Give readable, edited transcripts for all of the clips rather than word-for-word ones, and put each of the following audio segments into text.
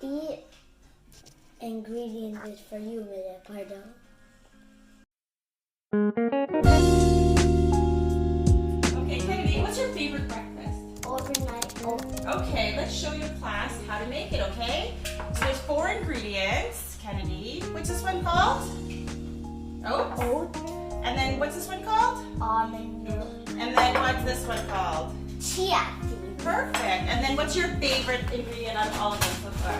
the ingredient is for you, Mr. Pardo. Okay, Kennedy, what's your favorite breakfast? Overnight oats. Okay, let's show your class how to make it, okay? So there's 4 ingredients, Kennedy. What's this one called? Oats. Oats. And then what's this one called? Almond milk. And then what's this one called? Chia seeds. Perfect. And then what's your favorite ingredient out of all of them so far?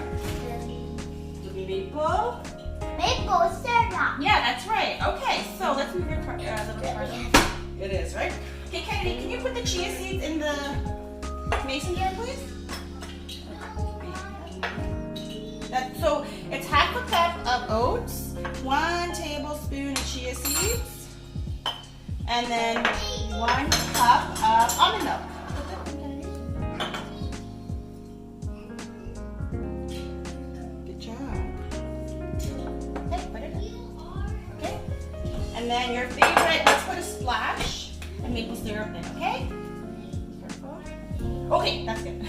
Maple? Maple syrup. Yeah, that's right. Okay, so let's move your little card. It is, right? Okay, Kennedy, can you put the chia seeds in the mason jar, please? So it's half a cup of oats, 1 tablespoon of chia seeds, and then 1 cup of almond milk. Good job. Okay, put it in. Okay. And then your favorite, let's put a splash of maple syrup in, okay? Careful. Okay, that's good.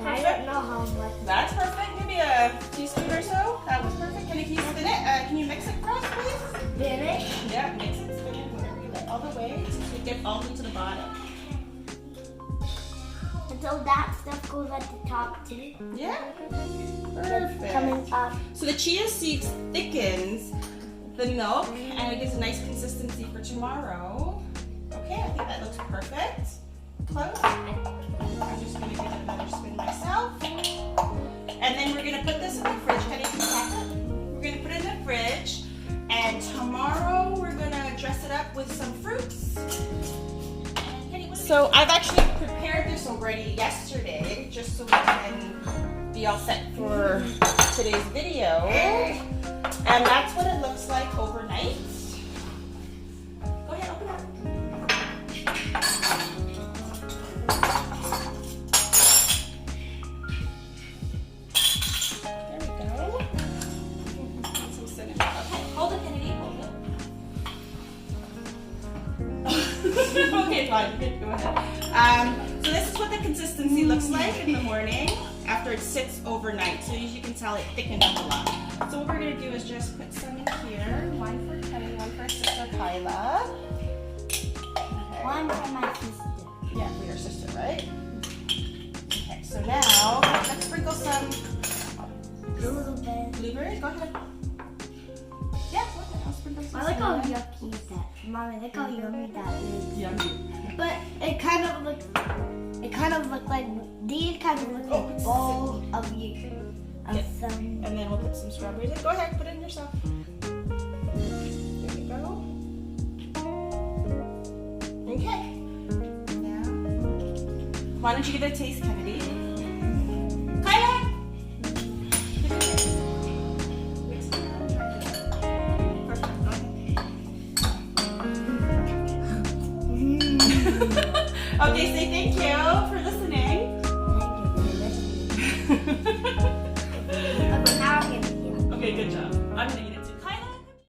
I don't know how much. That's perfect. Maybe a teaspoon or so. That was perfect. Can you spin it? Can you mix it for us, please? Finish. Yeah, mix it, spin it, whatever you like, all the way so you get all the way to the bottom. And so that stuff goes at the top too. Yeah. It's coming Perfect. up. So the chia seeds thickens the milk and it gives a nice consistency for tomorrow. Okay, I think that looks perfect. Close. I'm just gonna give it another spin myself. And then we're gonna put this in the fridge. Can you pack it? We're gonna put it in the fridge. And tomorrow we're gonna dress it up with some fruits. So I've actually prepared this already yesterday, just so we can be all set for today's video. And that's what it looks like overnight. Go ahead, open up. There we go. Some cinnamon. Okay, hold it, Kennedy, hold it. Okay, fine, good, go ahead. So this is what the consistency looks like in the morning after it sits overnight. So as you can tell, it thickened up a lot. So what we're gonna do is just put some in here. 1 for Kenny, 1 for sister Kyla. Okay. One for my sister. Yeah, for your sister, right? Okay, so now let's sprinkle some Blueberry. blueberries. Go ahead. Yeah, go ahead. I'll sprinkle some. I like how cinnamon. yucky that. Mommy, look how yummy that is. Yummy. But it kind of looked like these kind of look Oh, like it's bowls of you. Of Yeah. some. And then we'll put some strawberries in. Go ahead, put it in yourself. There you go. Okay. Now, why don't you give it a taste, Kennedy? Kyla! Give it a taste. Perfect. Go ahead. Okay, say thank you for listening. Thank you for listening. Okay, now I'm gonna eat it. Okay, good job. I'm gonna